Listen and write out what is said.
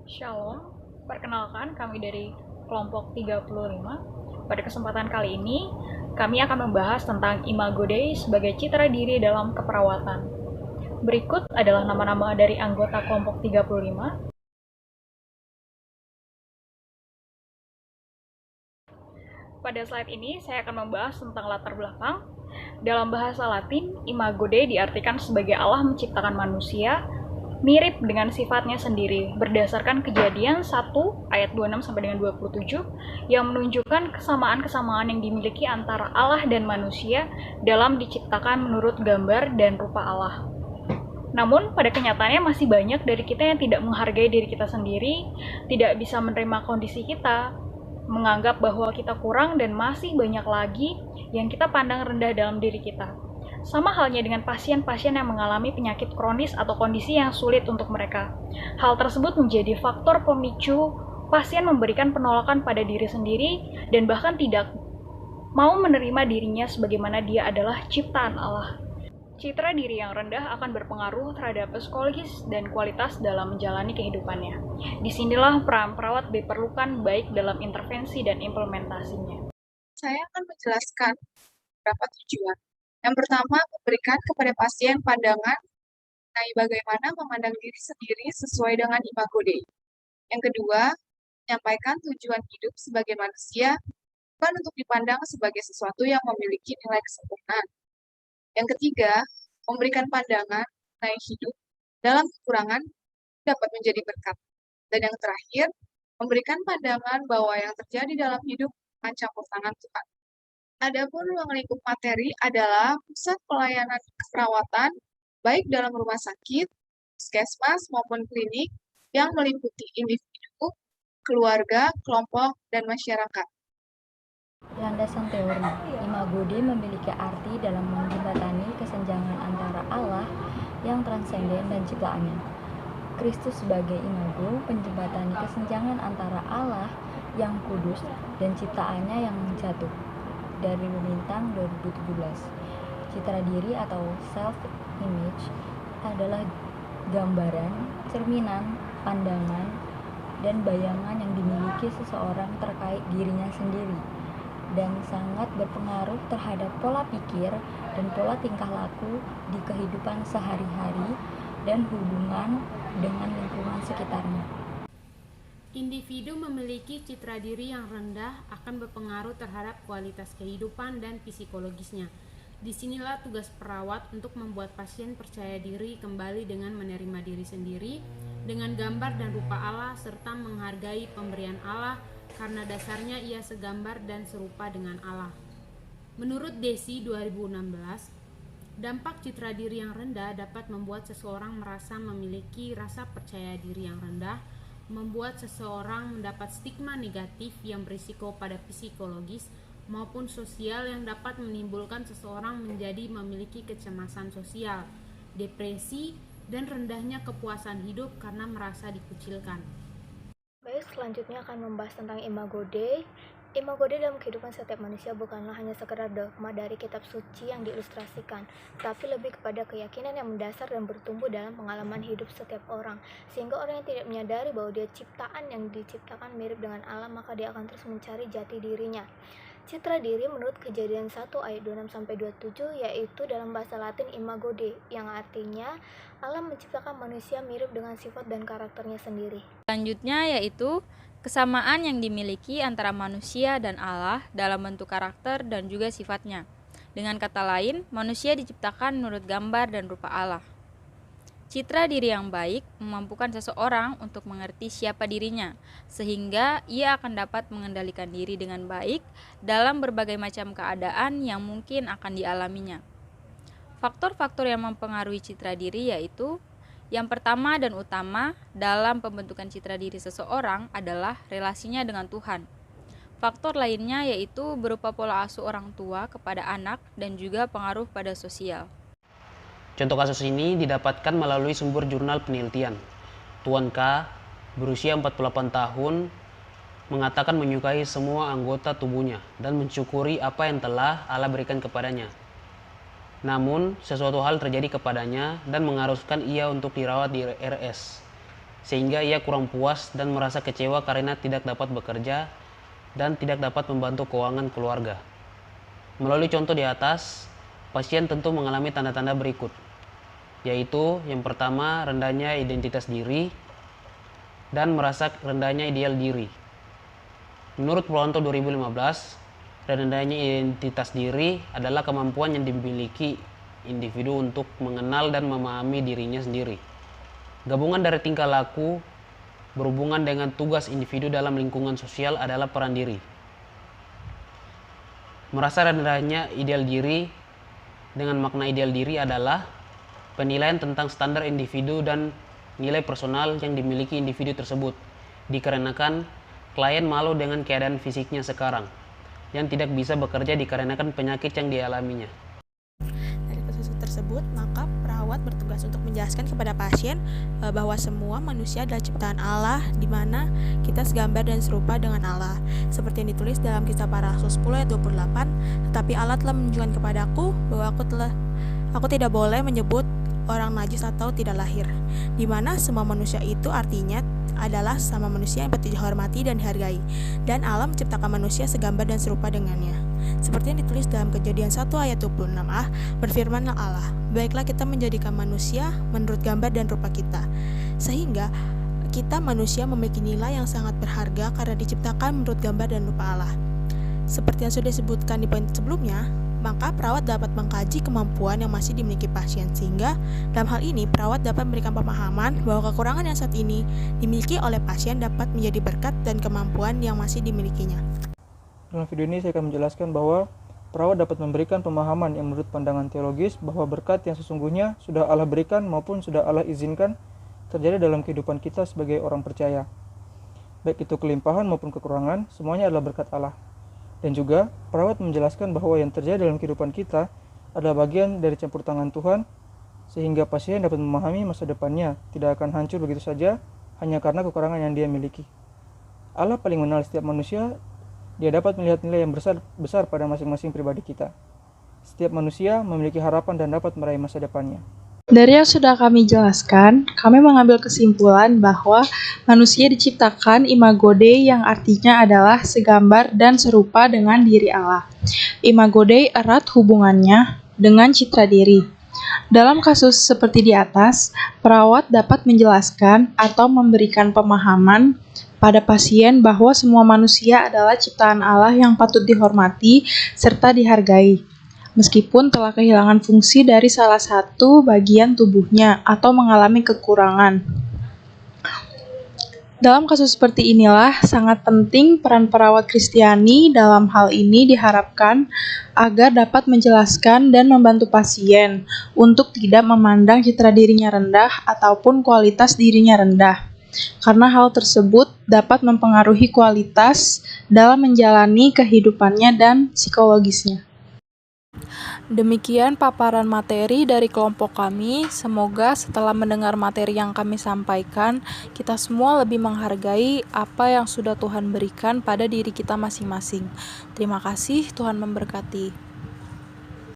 Shalom, perkenalkan kami dari kelompok 35. Pada kesempatan kali ini, kami akan membahas tentang Imago Dei sebagai citra diri dalam keperawatan. Berikut adalah nama-nama dari anggota kelompok 35. Pada slide ini, saya akan membahas tentang latar belakang. Dalam bahasa Latin, Imago Dei diartikan sebagai Allah menciptakan manusia mirip dengan sifatnya sendiri berdasarkan Kejadian 1 ayat 26 sampai dengan 27 yang menunjukkan kesamaan-kesamaan yang dimiliki antara Allah dan manusia dalam diciptakan menurut gambar dan rupa Allah. Namun, pada kenyataannya masih banyak dari kita yang tidak menghargai diri kita sendiri, tidak bisa menerima kondisi kita, menganggap bahwa kita kurang dan masih banyak lagi yang kita pandang rendah dalam diri kita. Sama halnya dengan pasien-pasien yang mengalami penyakit kronis atau kondisi yang sulit untuk mereka. Hal tersebut menjadi faktor pemicu pasien memberikan penolakan pada diri sendiri dan bahkan tidak mau menerima dirinya sebagaimana dia adalah ciptaan Allah. Citra diri yang rendah akan berpengaruh terhadap psikologis dan kualitas dalam menjalani kehidupannya. Disinilah peran perawat diperlukan baik dalam intervensi dan implementasinya. Saya akan menjelaskan beberapa tujuan. Yang pertama, memberikan kepada pasien pandangan mengenai bagaimana memandang diri sendiri sesuai dengan Imago Dei. Yang kedua, menyampaikan tujuan hidup sebagai manusia bukan untuk dipandang sebagai sesuatu yang memiliki nilai kesempurnaan. Yang ketiga, memberikan pandangan mengenai hidup dalam kekurangan dapat menjadi berkat. Dan yang terakhir, memberikan pandangan bahwa yang terjadi dalam hidup akan campur tangan Tuhan. Adapun ruang lingkup materi adalah pusat pelayanan keperawatan, baik dalam rumah sakit, puskesmas, maupun klinik, yang meliputi individu, keluarga, kelompok, dan masyarakat. Landasan teori, Imago Dei memiliki arti dalam menjembatani kesenjangan antara Allah yang transenden dan ciptaannya. Kristus sebagai imago menjembatani kesenjangan antara Allah yang kudus dan ciptaannya yang jatuh. Dari Bintang 2017. Citra diri atau self-image adalah gambaran, cerminan, pandangan, dan bayangan yang dimiliki seseorang terkait dirinya sendiri dan sangat berpengaruh terhadap pola pikir dan pola tingkah laku di kehidupan sehari-hari dan hubungan dengan lingkungan sekitarnya. Individu memiliki citra diri yang rendah akan berpengaruh terhadap kualitas kehidupan dan psikologisnya. Disinilah tugas perawat untuk membuat pasien percaya diri kembali dengan menerima diri sendiri dengan gambar dan rupa Allah serta menghargai pemberian Allah karena dasarnya ia segambar dan serupa dengan Allah. Menurut Desi 2016, dampak citra diri yang rendah dapat membuat seseorang merasa memiliki rasa percaya diri yang rendah, membuat seseorang mendapat stigma negatif yang berisiko pada psikologis maupun sosial yang dapat menimbulkan seseorang menjadi memiliki kecemasan sosial, depresi, dan rendahnya kepuasan hidup karena merasa dikucilkan. Baik, selanjutnya akan membahas tentang Imago Dei. Imago Dei dalam kehidupan setiap manusia bukanlah hanya sekedar dogma dari kitab suci yang diilustrasikan, tapi lebih kepada keyakinan yang mendasar dan bertumbuh dalam pengalaman hidup setiap orang. Sehingga orang yang tidak menyadari bahwa dia ciptaan yang diciptakan mirip dengan Allah, maka dia akan terus mencari jati dirinya. Citra diri menurut Kejadian 1 ayat 26-27 yaitu dalam bahasa Latin Imago Dei, yang artinya Allah menciptakan manusia mirip dengan sifat dan karakternya sendiri. Selanjutnya yaitu kesamaan yang dimiliki antara manusia dan Allah dalam bentuk karakter dan juga sifatnya. Dengan kata lain, manusia diciptakan menurut gambar dan rupa Allah. Citra diri yang baik memampukan seseorang untuk mengerti siapa dirinya, sehingga ia akan dapat mengendalikan diri dengan baik dalam berbagai macam keadaan yang mungkin akan dialaminya. Faktor-faktor yang mempengaruhi citra diri yaitu yang pertama dan utama dalam pembentukan citra diri seseorang adalah relasinya dengan Tuhan. Faktor lainnya yaitu berupa pola asuh orang tua kepada anak dan juga pengaruh pada sosial. Contoh kasus ini didapatkan melalui sumber jurnal penelitian. Tuan K, berusia 48 tahun, mengatakan menyukai semua anggota tubuhnya dan mensyukuri apa yang telah Allah berikan kepadanya. Namun, sesuatu hal terjadi kepadanya dan mengharuskan ia untuk dirawat di RS. sehingga ia kurang puas dan merasa kecewa karena tidak dapat bekerja dan tidak dapat membantu keuangan keluarga. Melalui contoh di atas, pasien tentu mengalami tanda-tanda berikut, yaitu yang pertama, rendahnya identitas diri dan merasa rendahnya ideal diri. Menurut Purwanto 2015, rendahnya identitas diri adalah kemampuan yang dimiliki individu untuk mengenal dan memahami dirinya sendiri. Gabungan dari tingkah laku berhubungan dengan tugas individu dalam lingkungan sosial adalah peran diri. Merasa rendahnya ideal diri dengan makna ideal diri adalah penilaian tentang standar individu dan nilai personal yang dimiliki individu tersebut, dikarenakan klien malu dengan keadaan fisiknya sekarang, yang tidak bisa bekerja dikarenakan penyakit yang dialaminya. Dari kasus tersebut, maka perawat bertugas untuk menjelaskan kepada pasien bahwa semua manusia adalah ciptaan Allah, di mana kita segambar dan serupa dengan Allah. Seperti yang ditulis dalam Kisah Para Rasul 10 ayat 28, tetapi Allah telah menunjukkan kepadaku bahwa aku tidak boleh menyebut orang najis atau tidak lahir, di mana semua manusia itu artinya adalah sama manusia yang patut dihormati dan dihargai, dan Allah menciptakan manusia segambar dan serupa dengannya. Seperti yang ditulis dalam Kejadian 1 ayat 26a, berfirmanlah Allah, baiklah kita menjadikan manusia menurut gambar dan rupa kita, sehingga kita manusia memiliki nilai yang sangat berharga karena diciptakan menurut gambar dan rupa Allah. Seperti yang sudah disebutkan di poin sebelumnya, maka perawat dapat mengkaji kemampuan yang masih dimiliki pasien, sehingga dalam hal ini perawat dapat memberikan pemahaman bahwa kekurangan yang saat ini dimiliki oleh pasien dapat menjadi berkat dan kemampuan yang masih dimilikinya. Dalam video ini saya akan menjelaskan bahwa perawat dapat memberikan pemahaman yang menurut pandangan teologis bahwa berkat yang sesungguhnya sudah Allah berikan maupun sudah Allah izinkan terjadi dalam kehidupan kita sebagai orang percaya. Baik itu kelimpahan maupun kekurangan, semuanya adalah berkat Allah. Dan juga, perawat menjelaskan bahwa yang terjadi dalam kehidupan kita adalah bagian dari campur tangan Tuhan, sehingga pasien dapat memahami masa depannya tidak akan hancur begitu saja hanya karena kekurangan yang dia miliki. Allah paling mengenal setiap manusia, dia dapat melihat nilai yang besar pada masing-masing pribadi kita. Setiap manusia memiliki harapan dan dapat meraih masa depannya. Dari yang sudah kami jelaskan, kami mengambil kesimpulan bahwa manusia diciptakan imago Dei yang artinya adalah segambar dan serupa dengan diri Allah. Imago Dei erat hubungannya dengan citra diri. Dalam kasus seperti di atas, perawat dapat menjelaskan atau memberikan pemahaman pada pasien bahwa semua manusia adalah ciptaan Allah yang patut dihormati serta dihargai, meskipun telah kehilangan fungsi dari salah satu bagian tubuhnya atau mengalami kekurangan. Dalam kasus seperti inilah, sangat penting peran perawat Kristiani dalam hal ini diharapkan agar dapat menjelaskan dan membantu pasien untuk tidak memandang citra dirinya rendah ataupun kualitas dirinya rendah, karena hal tersebut dapat mempengaruhi kualitas dalam menjalani kehidupannya dan psikologisnya. Demikian paparan materi dari kelompok kami. Semoga setelah mendengar materi yang kami sampaikan, kita semua lebih menghargai apa yang sudah Tuhan berikan pada diri kita masing-masing. Terima kasih, Tuhan memberkati.